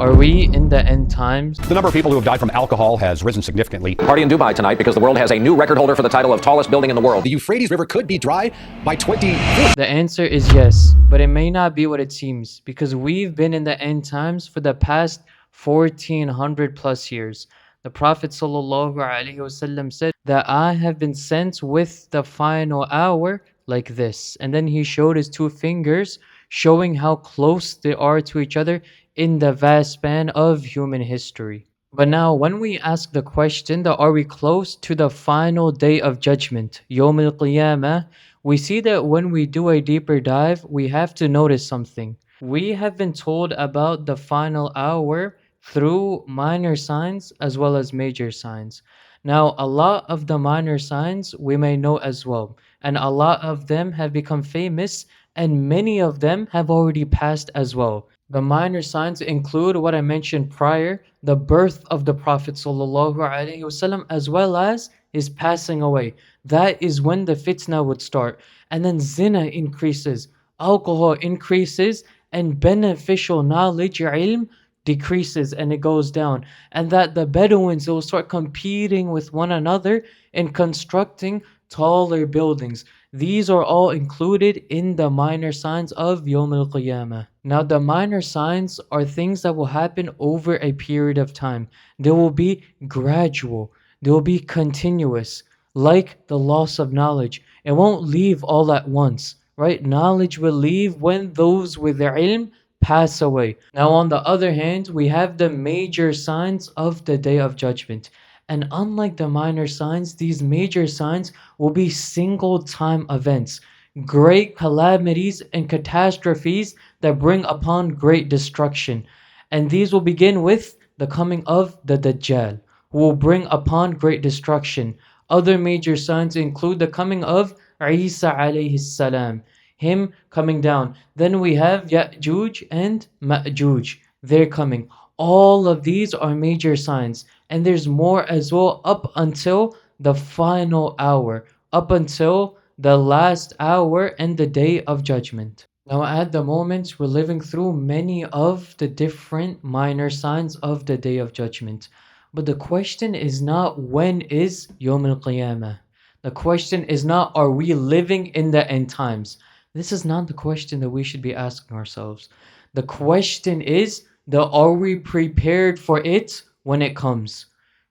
Are we in the end times? The number of people who have died from alcohol has risen significantly. Party in Dubai tonight because the world has a new record holder for the title of tallest building in the world. The Euphrates River could be dry by 2040. The answer is yes, but it may not be what it seems, because we've been in the end times for the past 1400 plus years. The Prophet ﷺ said that I have been sent with the final hour like this. And then he showed his two fingers, showing how close they are to each other in the vast span of human history. But now when we ask the question that are we close to the final day of judgment, Yawm al-Qiyamah, we see that when we do a deeper dive, we have to notice something. We have been told about the final hour through minor signs as well as major signs. Now, a lot of the minor signs we may know as well, and a lot of them have become famous, and many of them have already passed as well. The minor signs include what I mentioned prior, the birth of the Prophet ﷺ, as well as his passing away. That is when the fitna would start. And then zina increases, alcohol increases, and beneficial knowledge, ilm, decreases and it goes down. And that the Bedouins will start competing with one another in constructing taller buildings. These are all included in the minor signs of Yawm al-Qiyamah. Now the minor signs are things that will happen over a period of time. They will be gradual. They will be continuous. Like the loss of knowledge. It won't leave all at once, right? Knowledge will leave when those with the ilm pass away. Now on the other hand, we have the major signs of the Day of Judgment. And unlike the minor signs, these major signs will be single time events, great calamities and catastrophes that bring upon great destruction. And these will begin with the coming of the Dajjal, who will bring upon great destruction. Other major signs include the coming of ʿīsā عليه السلام, him coming down. Then we have Ya'juj and Ma'juj, they're coming. All of these are major signs, and there's more as well up until the final hour, up until the last hour and the Day of Judgment. Now at the moment, we're living through many of the different minor signs of the Day of Judgment. But the question is not when is Yawm al-Qiyamah. The question is not are we living in the end times. This is not the question that we should be asking ourselves. The question is are we prepared for it when it comes?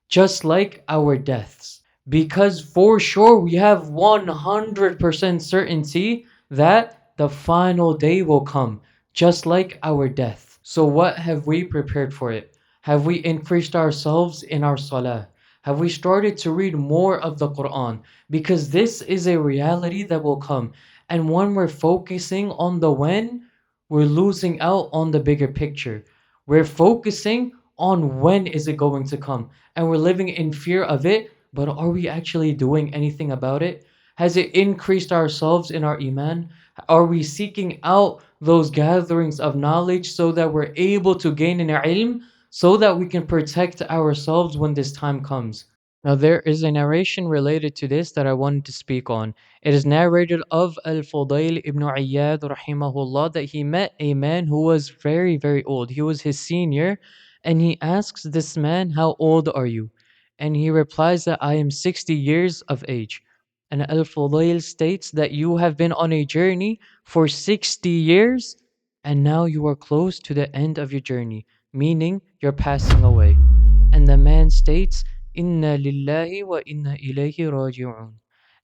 Just like our deaths. Because for sure we have 100% certainty that the final day will come. Just like our death. So what have we prepared for it? Have we increased ourselves in our salah? Have we started to read more of the Qur'an? Because this is a reality that will come. And when we're focusing on the when, we're losing out on the bigger picture. We're focusing on when is it going to come. And we're living in fear of it. But are we actually doing anything about it? Has it increased ourselves in our iman? Are we seeking out those gatherings of knowledge so that we're able to gain an ilm? So that we can protect ourselves when this time comes. Now there is a narration related to this that I wanted to speak on. It is narrated of Al-Fudayl ibn Iyad rahimahullah that he met a man who was very, very old. He was his senior, and he asks this man, how old are you? And he replies that I am 60 years of age. And Al-Fudayl states that you have been on a journey for 60 years and now you are close to the end of your journey, meaning you're passing away. And the man states, Inna lillahi wa inna ilayhi raji'un.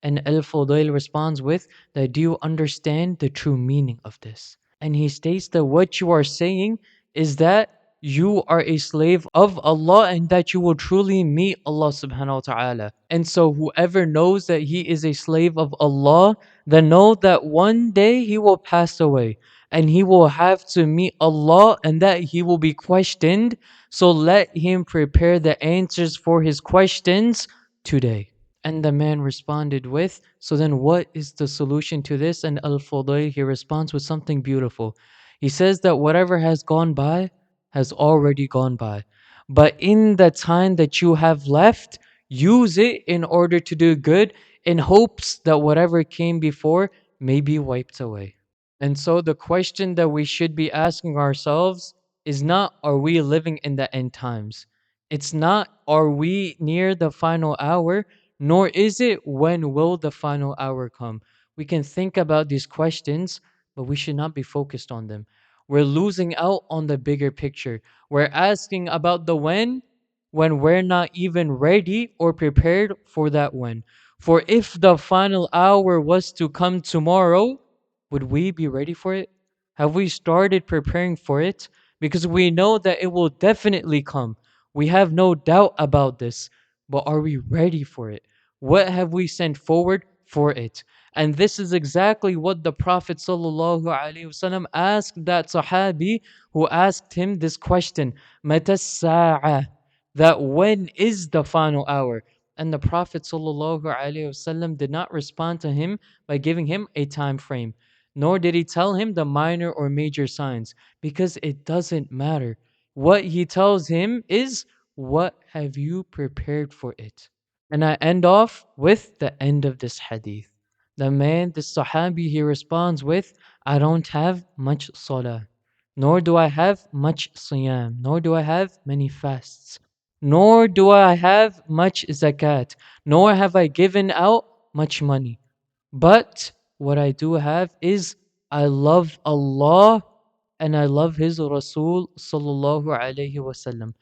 And Al-Fudayl responds with, that do you understand the true meaning of this? And he states that what you are saying is that you are a slave of Allah and that you will truly meet Allah subhanahu wa ta'ala. And so whoever knows that he is a slave of Allah, then know that one day he will pass away and he will have to meet Allah and that he will be questioned. So let him prepare the answers for his questions today. And the man responded with, so then what is the solution to this? And Al-Fudayl, he responds with something beautiful. He says that whatever has gone by has already gone by. But in the time that you have left, use it in order to do good in hopes that whatever came before may be wiped away. And so the question that we should be asking ourselves is not, are we living in the end times? It's not, are we near the final hour? Nor is it, when will the final hour come? We can think about these questions, but we should not be focused on them. We're losing out on the bigger picture. We're asking about the when we're not even ready or prepared for that when. For if the final hour was to come tomorrow, would we be ready for it? Have we started preparing for it? Because we know that it will definitely come. We have no doubt about this. But are we ready for it? What have we sent forward for it? And this is exactly what the Prophet ﷺ asked that Sahabi who asked him this question, Mata sa'a? That when is the final hour? And the Prophet ﷺ did not respond to him by giving him a time frame, nor did he tell him the minor or major signs, because it doesn't matter. What he tells him is, what have you prepared for it? And I end off with the end of this hadith. The man, the Sahabi, he responds with, I don't have much salah, nor do I have much siyam, nor do I have many fasts, nor do I have much zakat, nor have I given out much money. But what I do have is, I love Allah and I love His Rasul sallallahu alayhi wasallam.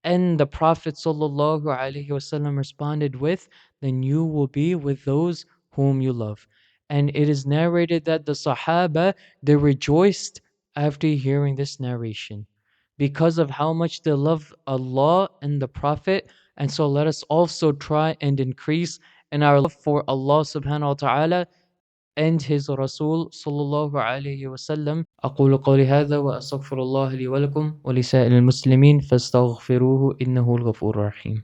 And the Prophet ﷺ responded with, then you will be with those whom you love. And it is narrated that the Sahaba, they rejoiced after hearing this narration because of how much they love Allah and the Prophet. And so let us also try and increase in our love for Allah subhanahu wa ta'ala and his Rasul sallallahu alayhi wa sallam. أقول قولي هذا وأستغفر الله لي ولكم ولسائر المسلمين فاستغفروه إنه الغفور الرحيم.